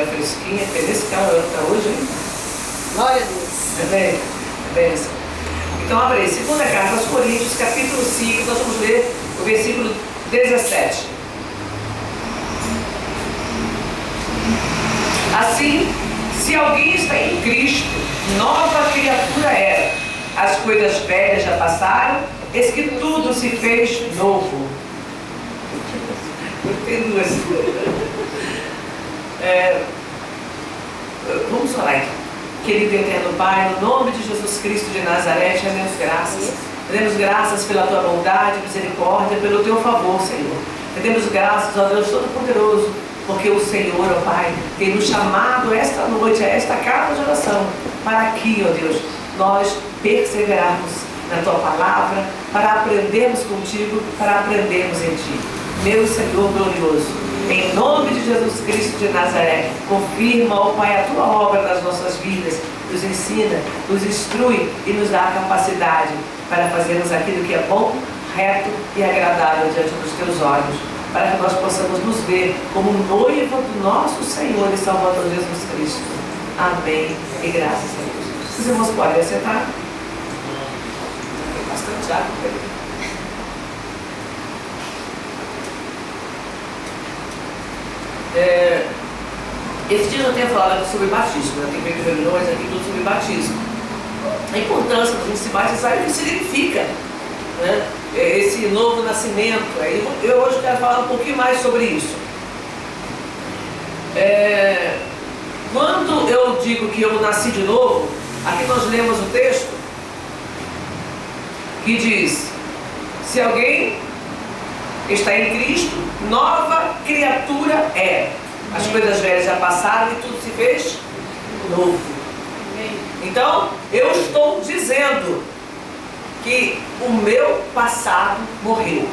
é fresquinha, nesse calor está hoje, hein? Glória a Deus. É bênção. Então, abre aí, segunda carta aos Coríntios, capítulo 5, nós vamos ler o versículo 17. Assim, se alguém está em Cristo, nova criatura é. As coisas velhas já passaram, eis que tudo se fez novo. Tem duas. Vamos orar aqui. Querido e eterno Pai, no nome de Jesus Cristo de Nazaré, te rendemos graças. Rendemos graças pela tua bondade, misericórdia, pelo teu favor, Senhor. Rendemos graças ao Deus Todo-Poderoso, porque o Senhor, ó Pai, tem nos chamado esta noite, a esta casa de oração, para aqui, ó Deus, nós perseverarmos na tua palavra, para aprendermos contigo, para aprendermos em ti. Meu Senhor glorioso, em nome de Jesus Cristo de Nazaré, confirma, ó Pai, a tua obra nas nossas vidas, nos ensina, nos instrui e nos dá a capacidade para fazermos aquilo que é bom, reto e agradável diante dos teus olhos, para que nós possamos nos ver como noiva do nosso Senhor e Salvador Jesus Cristo. Amém e graças a Deus. Os irmãos podem sentar? Tem bastante água. Esse dia eu tenho falado sobre batismo, tem feito reuniões aqui tudo sobre batismo. A importância de se batizar e o que significa, né? Esse novo nascimento. Eu hoje quero falar um pouquinho mais sobre isso. Quando eu digo que eu nasci de novo, aqui nós lemos o texto que diz: se alguém está em Cristo, nova criatura é. As coisas velhas já passaram e tudo se fez novo. Então, eu estou dizendo que o meu passado morreu.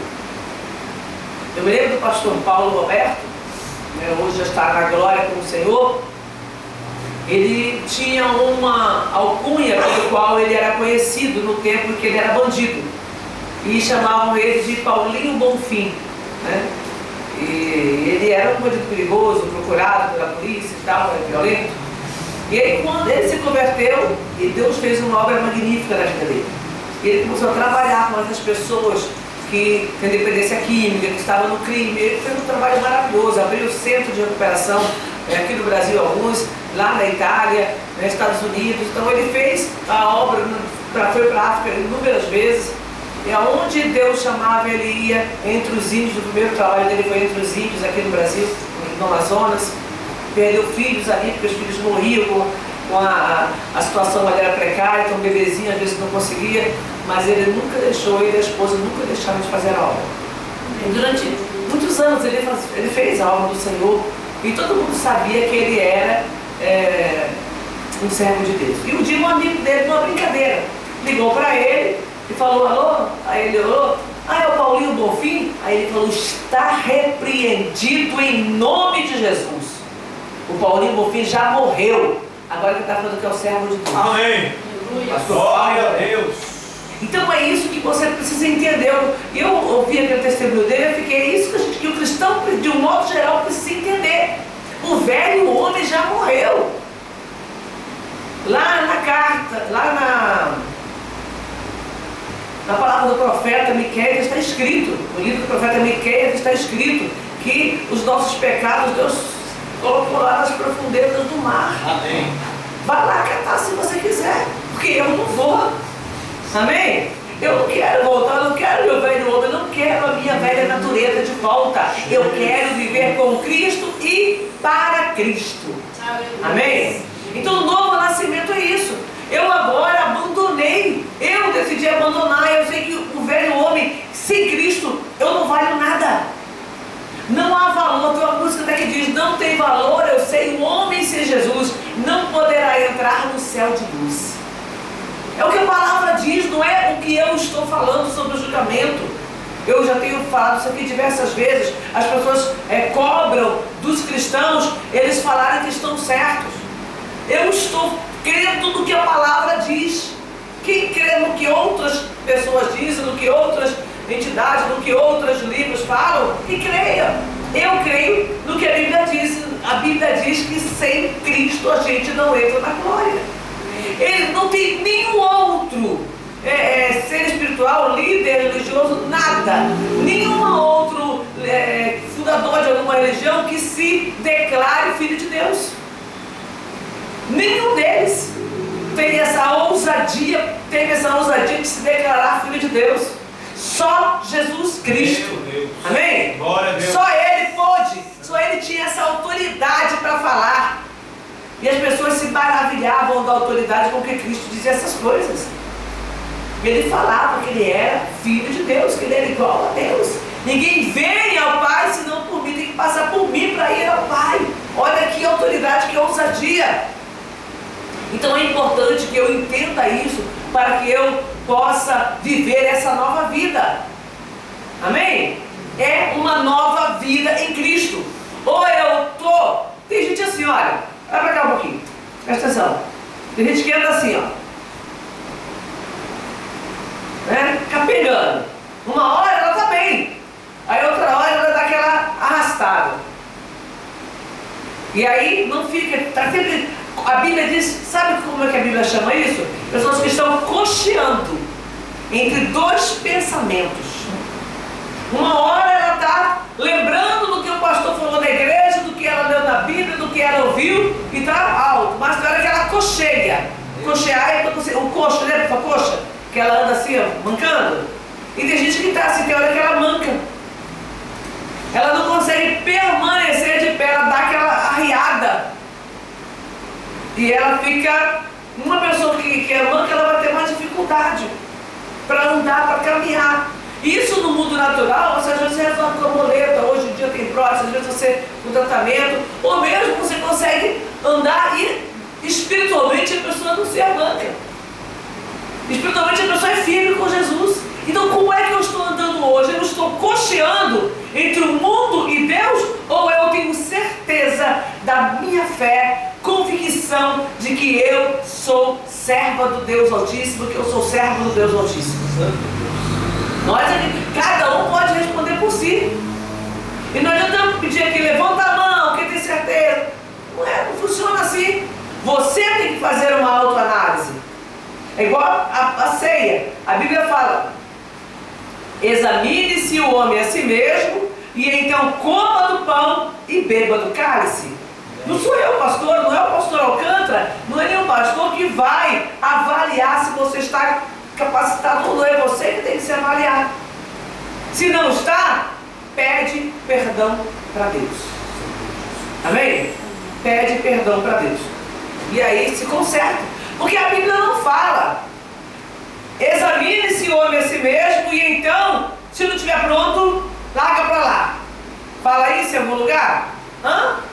Eu me lembro do pastor Paulo Roberto, hoje já está na glória com o Senhor. Ele tinha uma alcunha pelo qual ele era conhecido no tempo que ele era bandido. E chamavam ele de Paulinho Bonfim, né? E ele era um bandido perigoso, procurado pela polícia e tal, era violento. E aí, quando ele se converteu, e Deus fez uma obra magnífica na vida dele. Ele começou a trabalhar com essas pessoas que têm dependência química, que estavam no crime. Ele fez um trabalho maravilhoso, abriu o centro de recuperação aqui no Brasil, alguns, lá na Itália, nos Estados Unidos. Então ele fez a obra, foi para a África inúmeras vezes. E aonde Deus chamava, ele ia entre os índios. O primeiro trabalho dele foi entre os índios aqui no Brasil, no Amazonas. Perdeu filhos ali, porque os filhos morriam com a situação ali era precária, então o bebezinho às vezes não conseguia, mas ele nunca deixou, ele e a esposa nunca deixaram de fazer a obra. E durante muitos anos ele fez a obra do Senhor, e todo mundo sabia que ele era um servo de Deus. E um dia um amigo dele, numa brincadeira, ligou para ele e falou: alô? Aí ele olhou: ah, é o Paulinho Bonfim? Aí ele falou: está repreendido em nome de Jesus. O Paulinho Bonfim já morreu. Agora ele está falando que é o servo de Deus. Amém. Glória a Deus. Então é isso que você precisa entender. Eu ouvi aquele testemunho dele, eu fiquei, isso que o cristão, de um modo geral, precisa entender. O velho homem já morreu. Lá na carta, lá na palavra do profeta Miqueias está escrito, no livro do profeta Miqueias está escrito que os nossos pecados Deus colocou lá nas profundezas do mar. Amém. Vai lá catar se você quiser, porque eu não vou. Amém? Eu não quero voltar, eu não quero meu velho homem, eu não quero a minha velha natureza de volta. Eu quero viver com Cristo e para Cristo. Amém? Então o novo nascimento é isso. Eu agora abandonei, eu decidi abandonar. Eu sei que o velho homem sem Cristo, eu não valho nada. Não há valor. Tem uma música até que diz: não tem valor, eu sei, o homem sem Jesus não poderá entrar no céu de luz. É o que a palavra diz, não é o que eu estou falando sobre o julgamento. Eu já tenho falado isso aqui diversas vezes. As pessoas cobram dos cristãos eles falarem que estão certos. Eu estou crendo no que a palavra diz. Quem crê no que outras pessoas dizem, no que outras entidades, no que outros livros falam, que creia. Eu creio no que a Bíblia diz. A Bíblia diz que sem Cristo a gente não entra na glória. Ele não tem nenhum outro ser espiritual, líder religioso, nada. Nenhum outro fundador de alguma religião que se declare filho de Deus. Nenhum deles teve essa ousadia de se declarar filho de Deus. Só Jesus Cristo. Amém? Glória a Deus. Só Ele pôde, só Ele tinha essa autoridade para falar. E as pessoas se maravilhavam da autoridade com que Cristo dizia essas coisas. Ele falava que Ele era filho de Deus, que Ele era igual a Deus. Ninguém vem ao Pai senão por mim, tem que passar por mim para ir ao Pai. Olha que autoridade, que ousadia. Então é importante que eu entenda isso para que eu possa viver essa nova vida. Amém? É uma nova vida em Cristo. Ou eu tô... Tem gente assim, olha, vai pra cá um pouquinho, presta atenção. Tem gente que anda assim, ó, né? Capengando. Uma hora ela tá bem, aí outra hora ela dá aquela arrastada. E aí não fica, tá sempre... A Bíblia diz, sabe como é que a Bíblia chama isso? Pessoas que estão cocheando entre dois pensamentos. Uma hora ela está lembrando do que o pastor falou na igreja, do que ela leu na Bíblia, do que ela ouviu, e está alto. Mas na hora que ela cocheia, cochear é o coxo, lembra a coxa? Que ela anda assim, ó, mancando. E tem gente que está assim, tem hora que ela manca. Ela não consegue permanecer de pé, ela dá aquela arriada. E ela fica, uma pessoa que é manca, ela vai ter mais dificuldade para andar, para caminhar. Isso no mundo natural, você às vezes resolve com a muleta, hoje em dia tem prótese, às vezes você com tratamento, ou mesmo você consegue andar e espiritualmente a pessoa não se arranca. Espiritualmente a pessoa é firme com Jesus. Então como é que eu estou andando hoje? Eu estou cocheando entre o mundo e Deus? Ou eu tenho certeza da minha fé, convicção de que eu sou serva do Deus Altíssimo, que eu sou servo do Deus Altíssimo? Nós aqui, cada um pode responder por si. E não adianta pedir aqui, levanta a mão, quem tem certeza. Não funciona assim. Você tem que fazer uma autoanálise. É igual a ceia. A Bíblia fala: examine-se o homem a si mesmo, e então coma do pão e beba do cálice. Não sou eu, pastor, não é o pastor Alcântara, não é nenhum pastor que vai avaliar se você está capacitado ou não. É você que tem que se avaliar. Se não está, pede perdão para Deus. Amém? Pede perdão para Deus. E aí se conserta. Porque a Bíblia não fala: examine-se o homem a si mesmo, e então, se não estiver pronto, larga para lá. Fala isso em algum lugar? Não.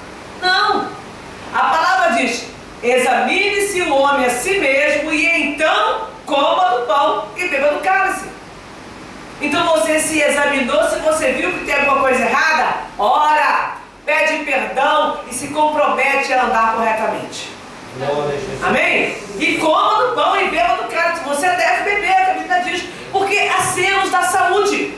A palavra diz: examine-se o homem a si mesmo, e então coma do pão e beba do cálice. Então você se examinou, se você viu que tem alguma coisa errada, ora, pede perdão e se compromete a andar corretamente. Amém? E coma do pão e beba do cálice. Você deve beber, a Bíblia diz, porque assim nos dá saúde.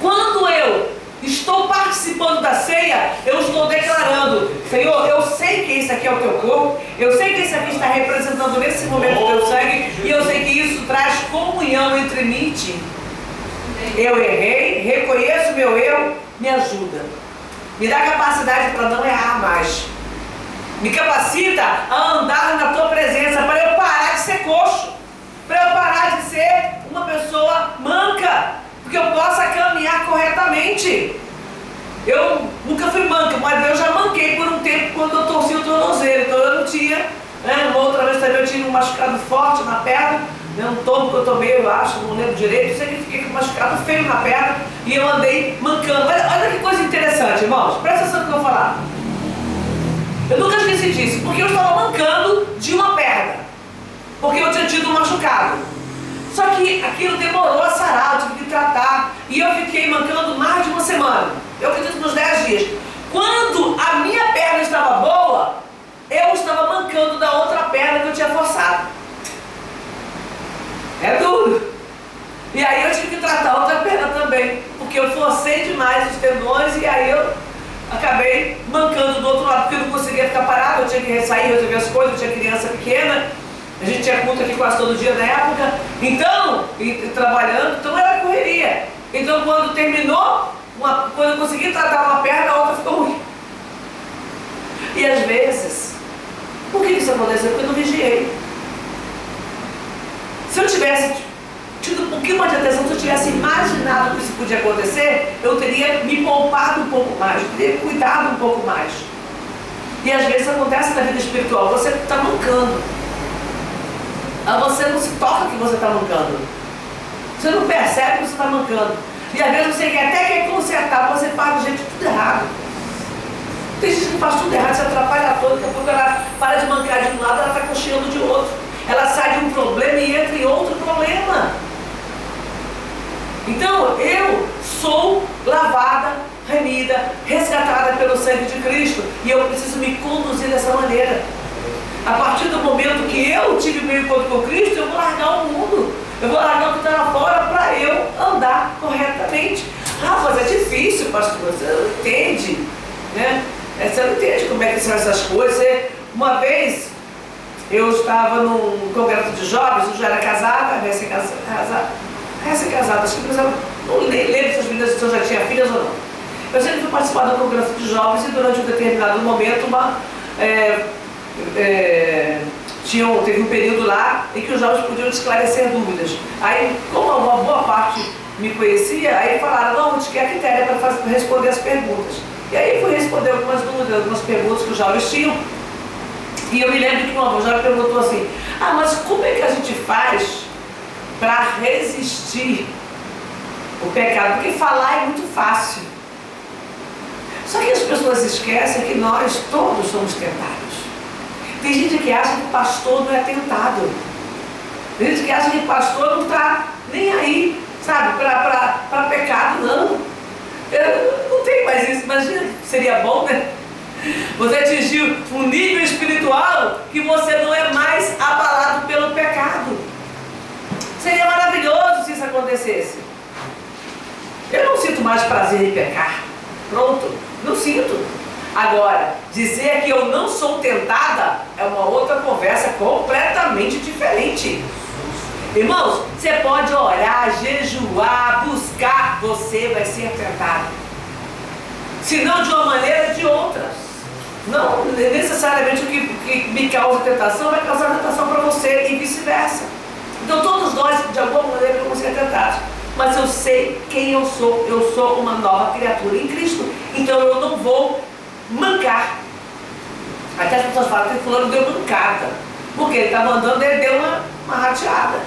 Quando eu estou participando da ceia, eu estou declarando: Senhor, eu sei que isso aqui é o teu corpo, eu sei que isso aqui está representando nesse momento o teu sangue, e eu sei que isso traz comunhão entre mim e ti. Eu errei, reconheço meu erro, me ajuda, me dá capacidade para não errar mais, me capacita a andar na tua presença, para eu parar de ser coxo, para eu parar de ser uma pessoa manca, porque eu possa caminhar corretamente. Eu nunca fui manca, mas eu já manquei por um tempo quando eu torci o tornozelo. Então eu não tinha, né? Uma outra vez também eu tive um machucado forte na perna, né? Um tombo que eu tomei, eu acho, não lembro direito. Eu sei que fiquei com um machucado feio na perna e eu andei mancando. Olha que coisa interessante, irmãos, presta atenção no que eu vou falar. Eu nunca esqueci disso, porque eu estava mancando de uma perna, porque eu tinha tido um machucado. Só que aquilo demorou a sarar, eu tive que tratar, e eu fiquei mancando mais de uma semana. Eu acredito nos 10 dias. Quando a minha perna estava boa, eu estava mancando da outra perna que eu tinha forçado. É duro. E aí eu tive que tratar a outra perna também, porque eu forcei demais os tendões, e aí eu acabei mancando ficar parado, eu tinha que sair, resolver as coisas, eu tinha criança pequena, a gente tinha culto aqui quase todo dia na época, então, e trabalhando, então era correria. Então quando terminou, quando eu consegui tratar uma perna, a outra ficou ruim. E às vezes, por que isso aconteceu? Porque eu não vigiei. Se eu tivesse tido um pouquinho mais de atenção, se eu tivesse imaginado que isso podia acontecer, eu teria me poupado um pouco mais, eu teria cuidado um pouco mais. E às vezes acontece na vida espiritual, você está mancando. Você não se toca que você está mancando. Você não percebe que você está mancando. E às vezes você até quer consertar, você faz do jeito tudo errado. Tem gente que faz tudo errado, se atrapalha todo, daqui a pouco ela para de mancar de um lado, ela está cocheando de outro. Ela sai de um problema e entra em outro problema. Então, eu sou lavada, remida, resgatada pelo sangue de Cristo. E eu preciso me conduzir dessa maneira. A partir do momento que eu tive meu encontro com Cristo, eu vou largar o mundo. Eu vou largar o que está lá fora para eu andar corretamente. Ah, mas é difícil, pastor. Você não entende, né? Você não entende como é que são essas coisas. Uma vez, eu estava num congresso de jovens, eu já era casada, recém-casada, acho que não lembro se as meninas se eu já tinha filhas ou não. Eu sempre fui participar do congresso de jovens e durante um determinado momento teve um período lá em que os jovens podiam esclarecer dúvidas. Aí, como uma boa parte me conhecia, aí falaram, não, a gente quer a Quitéria para responder as perguntas. E aí fui responder algumas dúvidas, algumas perguntas que os jovens tinham. E eu me lembro que uma jovem perguntou assim, mas como é que a gente faz para resistir o pecado? Porque falar é muito fácil. Só que as pessoas esquecem que nós todos somos tentados. Tem gente que acha que pastor não é tentado. Tem gente que acha que pastor não está nem aí, sabe, para pecado, não. Não tem mais isso. Imagina, seria bom, né? Você atingiu um nível espiritual que você não é mais abalado pelo pecado. Seria maravilhoso se isso acontecesse. Eu não sinto mais prazer em pecar. Pronto, não sinto. Agora, dizer que eu não sou tentada é uma outra conversa completamente diferente. Irmãos, você pode orar, jejuar, buscar, você vai ser tentado. Se não de uma maneira, de outra. Não necessariamente o que me causa tentação vai causar tentação para você e vice-versa. Então todos nós, de alguma maneira, vamos ser tentados. Mas eu sei quem eu sou uma nova criatura em Cristo. Então eu não vou mancar. Até as pessoas falam que fulano deu mancada. Porque ele estava andando e ele deu uma rateada.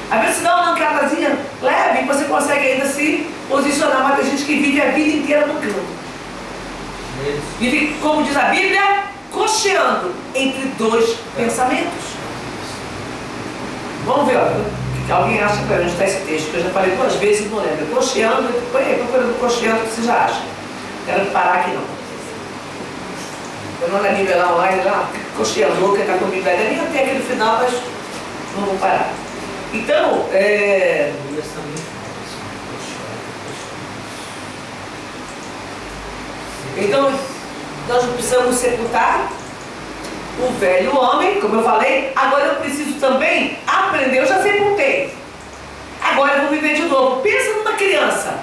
Às vezes se dá uma mancadazinha leve, você consegue ainda se posicionar. Mas tem gente que vive a vida inteira mancando. Vive, como diz a Bíblia, cocheando entre dois pensamentos. Vamos ver, ó, alguém acha que onde está esse texto, que eu já falei 2 vezes e não lembro. Cocheando, põe aí, procurando cocheando, o que você já acha? Quero parar aqui não. Eu não na Bíblia lá online, lá, cocheando, louca, está com a Bíblia ali, até aqui no final, mas não vou parar. Então, então, nós precisamos sepultar o velho homem, como eu falei. Agora eu preciso também aprender, eu já sepultei. Agora eu vou viver de novo. Pensa numa criança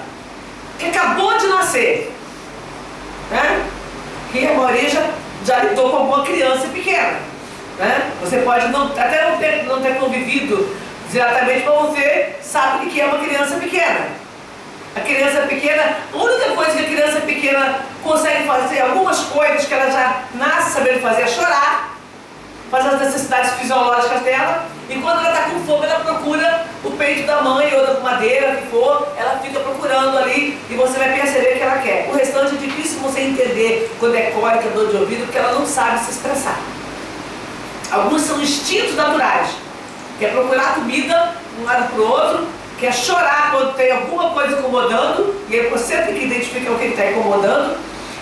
que acabou de nascer, né? Que a maioria já lidou com alguma criança pequena, né? Você pode até não ter convivido diretamente, mas você sabe o que é uma criança pequena. A criança pequena, a única coisa que a criança pequena consegue fazer, algumas coisas que ela já nasce sabendo fazer, é chorar, fazer as necessidades fisiológicas dela, e quando ela está com fome, ela procura o peito da mãe ou da madeira, que for, ela fica procurando ali, e você vai perceber o que ela quer. O restante é difícil você entender quando é cólica, dor de ouvido, porque ela não sabe se expressar. Alguns são instintos naturais, que é procurar comida de um lado para o outro, que é chorar quando tem alguma coisa incomodando, e aí você tem que identificar o que está incomodando,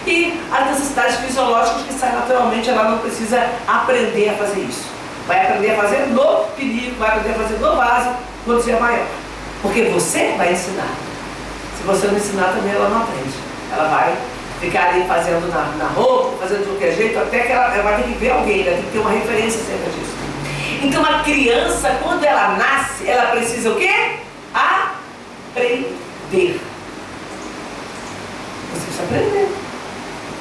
e as necessidades fisiológicas que saem naturalmente, ela não precisa aprender a fazer isso. Vai aprender a fazer no perigo, vai aprender a fazer no vaso, quando você é maior. Porque você vai ensinar. Se você não ensinar também, ela não aprende. Ela vai ficar ali fazendo na roupa, fazendo de qualquer jeito, até que ela vai ter que ver alguém, ela tem que ter uma referência acerca disso. Então a criança, quando ela nasce, ela precisa o quê? Aprender. Você precisa aprender.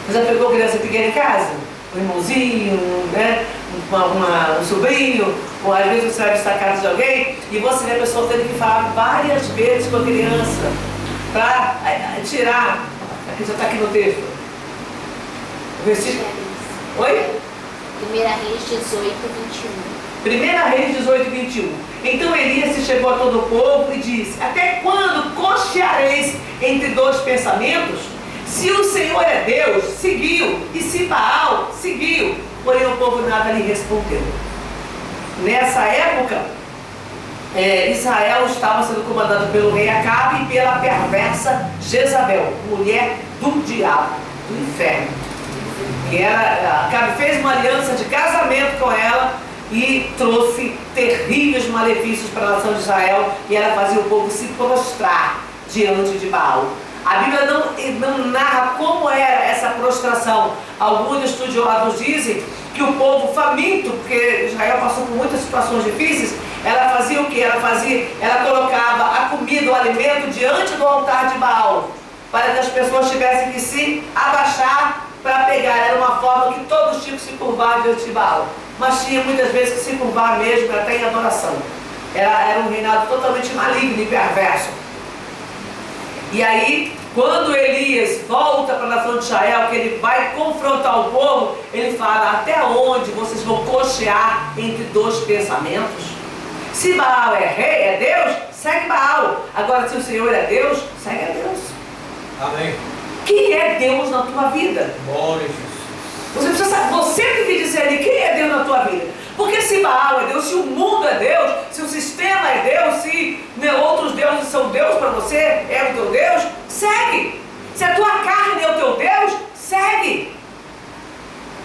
Você já pegou criança pequena em casa? Um irmãozinho, né? Um sobrinho, ou às vezes você vai visitar a casa de alguém e você vê a pessoa tendo que falar várias vezes com a criança para tirar. Aqui já está aqui no texto. O versículo. Oi? 1 Reis 18, 21. 1 Reis 18, 21. Então Elias se chegou a todo o povo e disse: até quando cocheareis entre dois pensamentos? Se o Senhor é Deus, seguiu, e se Baal, seguiu. Porém o povo nada lhe respondeu. Nessa época, Israel estava sendo comandado pelo rei Acabe e pela perversa Jezabel, mulher do diabo, do inferno. Acabe fez uma aliança de casamento com ela e trouxe terríveis malefícios para a nação de Israel, e ela fazia o povo se prostrar diante de Baal. A Bíblia não narra como era essa prostração. Alguns estudiosos dizem que o povo faminto, porque Israel passou por muitas situações difíceis, ela fazia o que? Ela colocava a comida, o alimento diante do altar de Baal, para que as pessoas tivessem que se abaixar para pegar. Era uma forma que todos tinham que se curvar diante de Baal, mas tinha muitas vezes que se curvar mesmo até em adoração. Era um reinado totalmente maligno e perverso. E aí, quando Elias volta para a nação de Israel, que ele vai confrontar o povo, ele fala: até onde vocês vão cochear entre dois pensamentos? Se Baal é rei, é Deus, segue Baal. Agora, se o Senhor é Deus, segue a Deus. Amém. Quem é Deus na tua vida? Glória a Jesus. Você precisa saber, você tem que dizer ali quem é Deus na tua vida. Porque se Baal é Deus, se o mundo é Deus, se o sistema é Deus, se outros deuses são Deus para você, é o teu Deus, segue. Se a tua carne é o teu Deus, segue.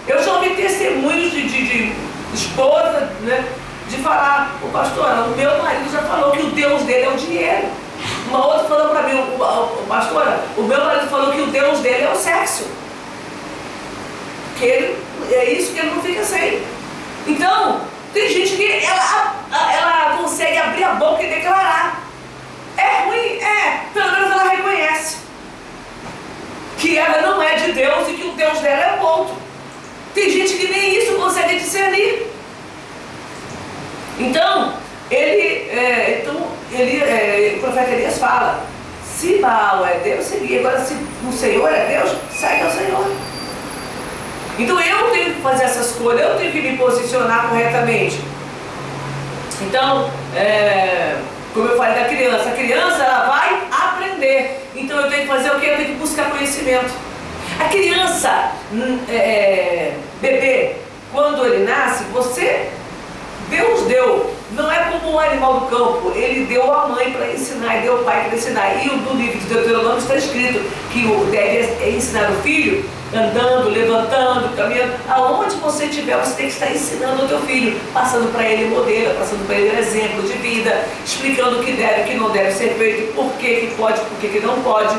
Eu já ouvi testemunhos de esposa, né, de falar: o pastor, o meu marido já falou que o Deus dele é o dinheiro. Uma outra falou para mim: pastora, o meu marido falou que o Deus dele é o sexo. Que é isso que ele não fica sem. Então, tem gente que ela consegue abrir a boca e declarar. É ruim? É. Pelo menos ela reconhece que ela não é de Deus e que o Deus dela é o outro. Tem gente que nem isso consegue discernir. Então, o profeta Elias fala: se Baal é Deus, segue. Agora, se o Senhor é Deus, segue ao Senhor. Então eu tenho que fazer essa escolha, eu tenho que me posicionar corretamente. Então, como eu falei da criança, a criança ela vai aprender. Então eu tenho que fazer o quê? Eu tenho que buscar conhecimento. A criança, bebê, quando ele nasce, Deus deu. Não é como um animal do campo, ele deu a mãe para ensinar e deu o pai para ensinar. E no livro de Deuteronômio está escrito que deve ensinar o filho andando, levantando, caminhando. Aonde você estiver, você tem que estar ensinando o teu filho, passando para ele modelo, passando para ele exemplo de vida, explicando o que deve, o que não deve ser feito, por que pode, por que não pode.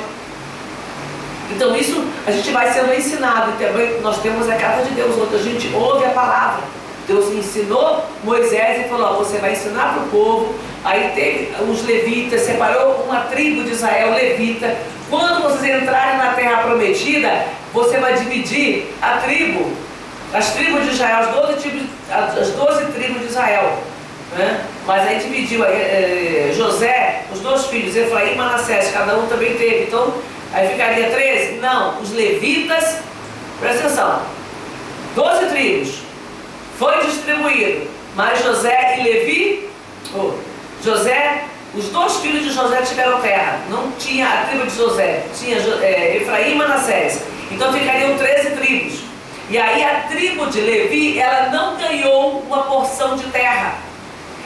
Então isso a gente vai sendo ensinado. E também nós temos a carta de Deus, onde a gente ouve a palavra. Deus ensinou Moisés e falou: você vai ensinar para o povo. Aí teve os levitas, separou uma tribo de Israel, levita. Quando vocês entrarem na terra prometida, você vai dividir as tribos de Israel, as 12 tribos de Israel, né? Mas aí dividiu José, os 2 filhos, Efraim e Manassés, cada um também teve. Então aí ficaria 13? Não, os levitas, presta atenção, 12 tribos. Foi distribuído, mas José e Levi, os 2 filhos de José tiveram terra. Não tinha a tribo de José, tinha Efraim e Manassés. Então ficariam 13 tribos. E aí a tribo de Levi, ela não ganhou uma porção de terra.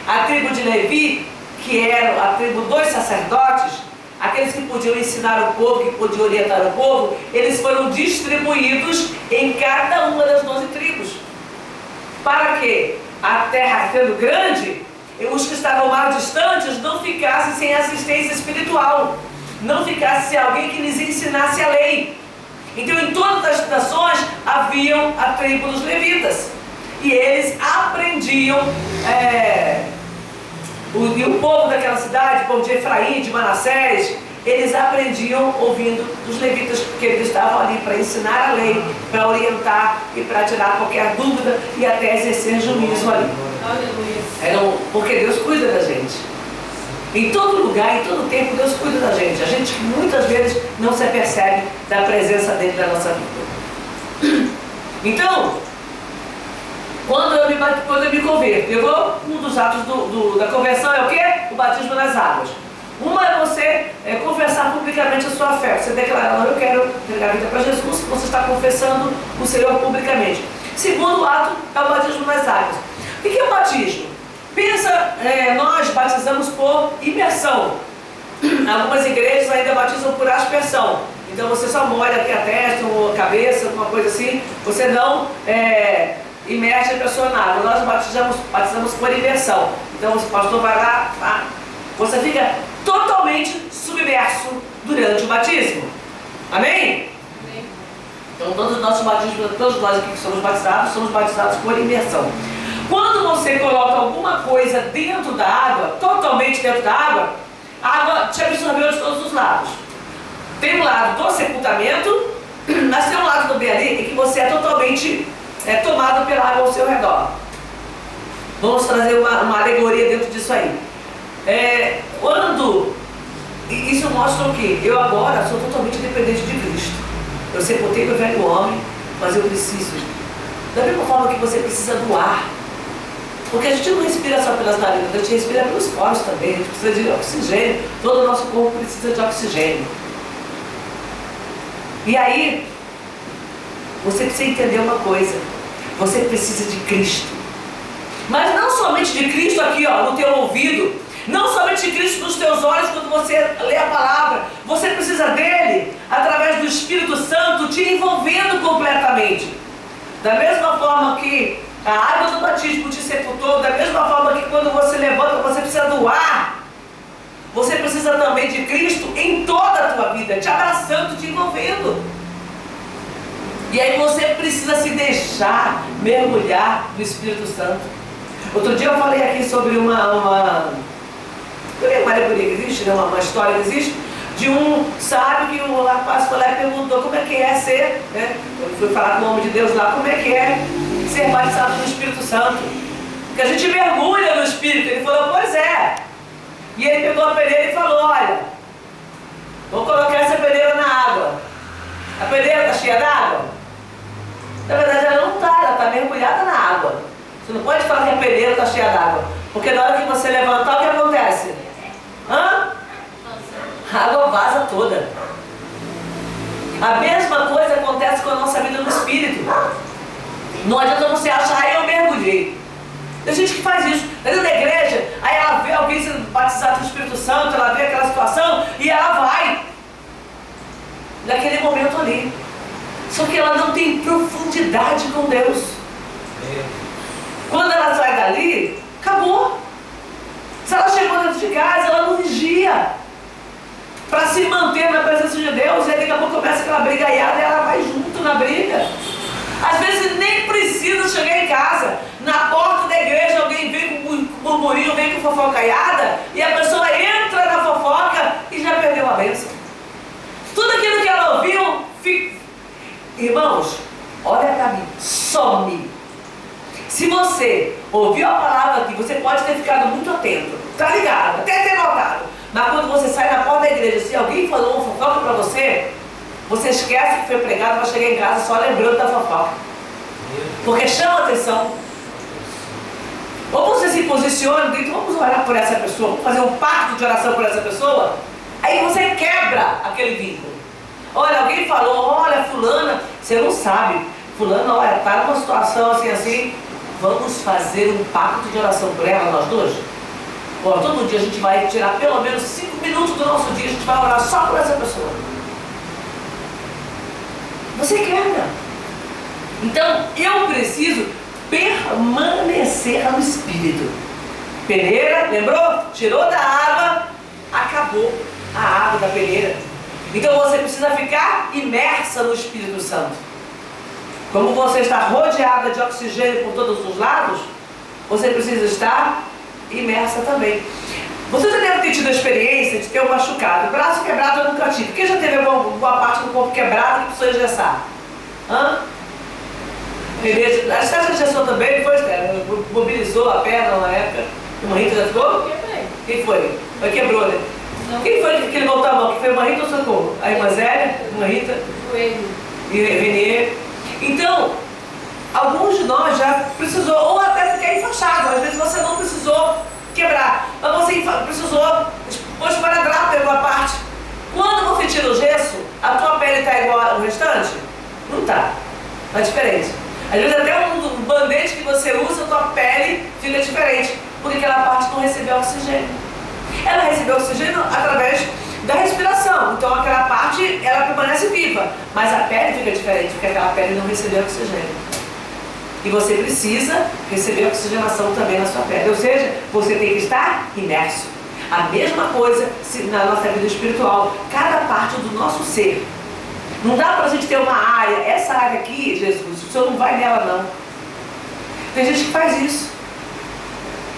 A tribo de Levi, que era a tribo dos sacerdotes, aqueles que podiam ensinar o povo, que podiam orientar o povo, eles foram distribuídos em cada uma das 12 tribos. Para que a terra sendo grande, os que estavam mais distantes não ficassem sem assistência espiritual, não ficasse sem alguém que lhes ensinasse a lei. Então em compunham a tribo dos levitas. E eles aprendiam, e o povo daquela cidade, o povo de Efraim, de Manassés, eles aprendiam ouvindo dos levitas, porque eles estavam ali para ensinar a lei, para orientar e para tirar qualquer dúvida e até exercer juízo ali. Porque Deus cuida da gente. Em todo lugar, em todo tempo, Deus cuida da gente. A gente muitas vezes não se apercebe da presença dele na nossa vida. Então, quando eu me converto, um dos atos da conversão é o quê? O batismo nas águas. Uma é você confessar publicamente a sua fé. Você declarar, eu quero entregar a vida para Jesus, você está confessando o Senhor publicamente. Segundo ato é o batismo nas águas. O que é o batismo? Pensa, nós batizamos por imersão. Algumas igrejas ainda batizam por aspersão. Então você só molha aqui a testa ou a cabeça, alguma coisa assim. Você não imerge a pessoa na água. Nós batizamos por imersão. Então o pastor vai lá, você fica totalmente submerso durante o batismo. Amém? Amém. Então todos nós aqui que somos batizados por imersão. Quando você coloca alguma coisa dentro da água, totalmente dentro da água, a água te absorveu de todos os lados. Tem um lado do sepultamento, mas tem um lado também ali em que você é totalmente tomado pela água ao seu redor. Vamos trazer uma alegoria dentro disso aí. Isso mostra o quê? Eu agora sou totalmente dependente de Cristo. Eu sepultei meu velho homem, mas eu preciso. Da mesma forma que você precisa do ar. Porque a gente não respira só pelas narinas, a gente respira pelos poros também, a gente precisa de oxigênio, todo o nosso corpo precisa de oxigênio. E aí, você precisa entender uma coisa, você precisa de Cristo. Mas não somente de Cristo aqui, no teu ouvido, não somente de Cristo nos teus olhos quando você lê a palavra, você precisa dele através do Espírito Santo te envolvendo completamente. Da mesma forma que a água do batismo te sepultou, da mesma forma que quando você levanta, você precisa do ar. Você precisa também de Cristo em toda a tua vida, te abraçando, te envolvendo. E aí você precisa se deixar mergulhar no Espírito Santo. Outro dia eu falei aqui sobre uma alegoria que existe, uma história que existe, de um sábio que o rapaz foi lá e perguntou como é que é ser, eu fui falar com o homem de Deus lá, como é que é ser batizado no Espírito Santo. Porque a gente mergulha no Espírito. Ele falou, pois é. E ele pegou a peneira e falou, olha, vou colocar essa peneira na água. A peneira está cheia d'água? Na verdade ela não está, ela está mergulhada na água. Você não pode falar que a peneira está cheia d'água. Porque na hora que você levantar, o que acontece? A água vaza toda. A mesma coisa acontece com a nossa vida no Espírito. Não adianta você achar, eu mergulhei. Tem gente que faz isso. Dentro da igreja, aí ela vê alguém sendo batizado no Espírito Santo, ela vê aquela situação e ela vai naquele momento ali. Só que ela não tem profundidade com Deus. Quando ela sai dali, acabou. Se ela chegou dentro de casa, ela não vigia para se manter na presença de Deus, e aí daqui a pouco começa aquela brigaiada e ela vai junto na briga. Às vezes nem precisa chegar em casa. Na porta da igreja alguém vem com murmurinho, vem com fofocaiada, e a pessoa entra na fofoca e já perdeu a bênção. Tudo aquilo que ela ouviu, fica. Irmãos, olha para mim, some. Se você ouviu a palavra aqui, você pode ter ficado muito atento, tá ligado, até ter notado. Mas quando você sai na porta da igreja, se alguém falou uma fofoca para você esquece que foi pregado, vai chegar em casa só lembrando da fofoca. Porque chama a atenção. Ou você se posiciona e diz, vamos orar por essa pessoa, vamos fazer um pacto de oração por essa pessoa. Aí você quebra aquele vínculo. Olha, alguém falou, olha, fulana, você não sabe. Fulana, olha, está numa situação assim, vamos fazer um pacto de oração por ela, nós dois? Bom, todo dia a gente vai tirar pelo menos 5 minutos do nosso dia, a gente vai orar só por essa pessoa. Você quebra. Então, eu preciso permanecer no Espírito. Peneira, lembrou? Tirou da água, acabou a água da peneira. Então você precisa ficar imersa no Espírito Santo. Como você está rodeada de oxigênio por todos os lados, você precisa estar imersa também. Você já deve ter tido a experiência de ter um machucado, braço quebrado eu nunca tive. Quem já teve alguma parte do corpo quebrada e precisou engessar? A Estela engessou também, depois mobilizou a perna na época. Uma Rita já ficou? Quebrei. Quem foi? Quebrou, né? Não. Quem foi que levantou a mão? Que foi uma Rita ou Socorro? A irmã Zélia, uma Rita Joelho. e Renê. Então, alguns de nós já precisou, ou até ficar enfaixado. Às vezes você não precisou quebrar, mas você precisou esparadrapo em uma parte. Quando você tira o gesso, a tua pele está igual ao restante? Não está. Está diferente. Às vezes até um band-aid que você usa, a tua pele fica diferente, porque aquela parte não recebeu oxigênio. Ela recebeu oxigênio através da respiração, então aquela parte ela permanece viva, mas a pele fica diferente, porque aquela pele não recebeu oxigênio. E você precisa receber oxigenação também na sua pele, ou seja, você tem que estar imerso. A mesma coisa na nossa vida espiritual, cada parte do nosso ser. Não dá para a gente ter uma área, essa área aqui, Jesus, o Senhor não vai nela não. Tem gente que faz isso.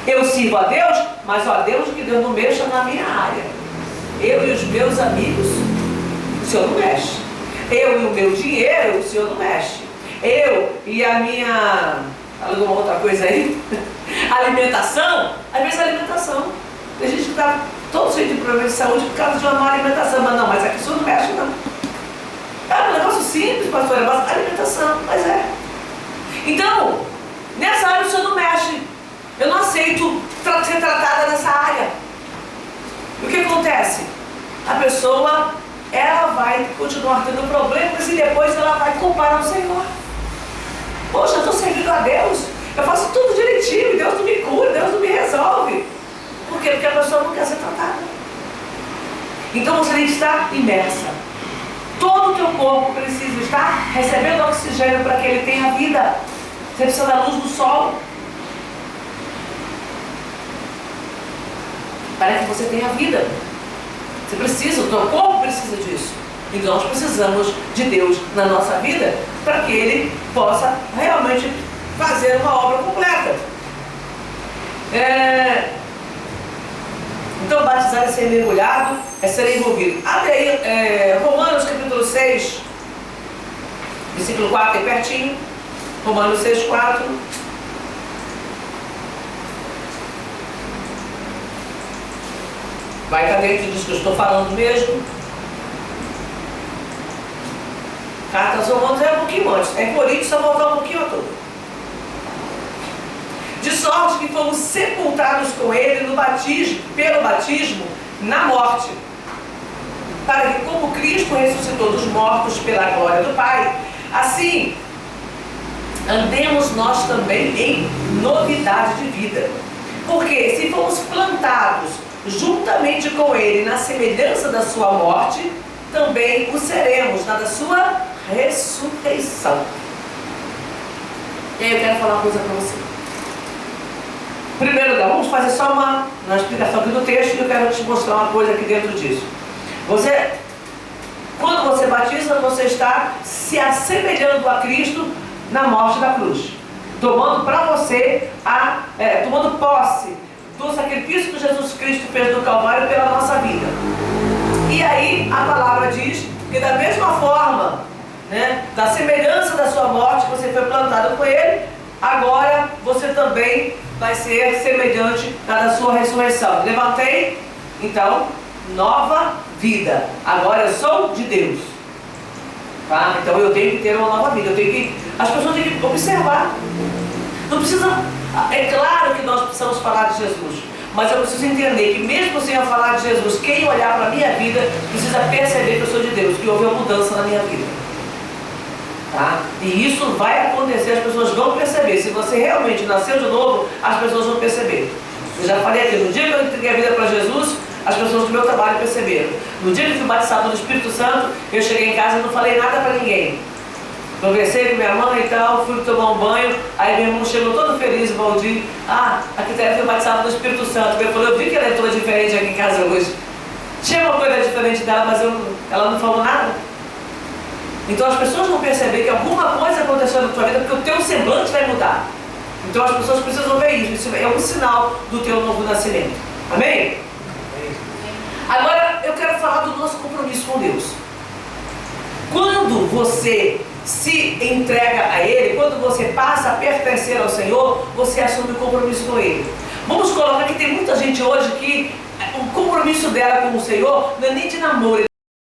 Eu sirvo a Deus, mas ó, Deus que Deus não mexa na minha área. Eu e os meus amigos, o Senhor não mexe. Eu e o meu dinheiro, o Senhor não mexe. Eu e a minha, alguma outra coisa aí, alimentação, às vezes a alimentação. Tem gente que está todo cheio de problemas de saúde por causa de uma má alimentação, mas não, mas aqui o Senhor não mexe não. É um negócio simples, pastor, é bastante alimentação, mas é. Então, nessa área o Senhor não mexe. Eu não aceito ser tratada nessa área. O que acontece? A pessoa, ela vai continuar tendo problemas e depois ela vai culpar o Senhor. Poxa, eu estou servindo a Deus, eu faço tudo direitinho, Deus não me cura, Deus não me resolve. Por quê? Porque a pessoa não quer ser tratada. Então você tem que estar imersa. Todo o teu corpo precisa estar recebendo oxigênio para que ele tenha vida. Você precisa da luz do sol para que você tenha vida. Você precisa, o teu corpo precisa disso. E nós precisamos de Deus na nossa vida para que Ele possa realmente fazer uma obra completa. Então, batizar é ser mergulhado, é ser envolvido. Abre aí, Romanos capítulo 6, versículo 4, aí pertinho. Romanos 6, 4. Vai estar dentro disso que eu estou falando mesmo. Carta aos Romanos é um pouquinho antes. É Coríntios, só voltar um pouquinho a todo. De sorte que fomos sepultados com ele no batismo, pelo batismo, na morte, para que, como Cristo ressuscitou dos mortos pela glória do Pai, assim andemos nós também em novidade de vida. Porque se fomos plantados juntamente com ele na semelhança da sua morte, também o seremos na da sua ressurreição. E aí eu quero falar uma coisa para você. Primeiro lugar, vamos fazer só uma explicação aqui do texto e eu quero te mostrar uma coisa aqui dentro disso. Quando você batiza, você está se assemelhando a Cristo na morte da cruz, tomando para você, tomando posse do sacrifício que Jesus Cristo fez no Calvário pela nossa vida. E aí a palavra diz que da mesma forma, da semelhança da sua morte, você foi plantado com ele, agora você também vai ser semelhante na da sua ressurreição. Levantei, então, nova vida. Agora eu sou de Deus. Tá? Então eu tenho que ter uma nova vida. As pessoas têm que observar. Não precisa. É claro que nós precisamos falar de Jesus, mas eu preciso entender que mesmo sem eu falar de Jesus, quem olhar para a minha vida precisa perceber que eu sou de Deus, que houve uma mudança na minha vida. Tá? E isso vai acontecer, as pessoas vão perceber. Se você realmente nasceu de novo, as pessoas vão perceber. Eu já falei aqui, no dia que eu entreguei a vida para Jesus, as pessoas do meu trabalho perceberam. No dia que eu fui batizado no Espírito Santo, eu cheguei em casa e não falei nada para ninguém. Conversei com minha mãe e tal, fui tomar um banho, aí meu irmão chegou todo feliz, o Valdir. A Quitéria foi batizada no Espírito Santo. Ele falou, eu vi que ela entrou diferente aqui em casa hoje. Tinha uma coisa diferente dela, mas ela não falou nada. Então as pessoas vão perceber que alguma coisa aconteceu na tua vida, porque o teu semblante vai mudar. Então as pessoas precisam ver isso. Isso é um sinal do teu novo nascimento. Amém? Agora eu quero falar do nosso compromisso com Deus. Quando você se entrega a Ele, quando você passa a pertencer ao Senhor, você assume o compromisso com Ele. Vamos colocar que tem muita gente hoje que o compromisso dela com o Senhor não é nem de namoro.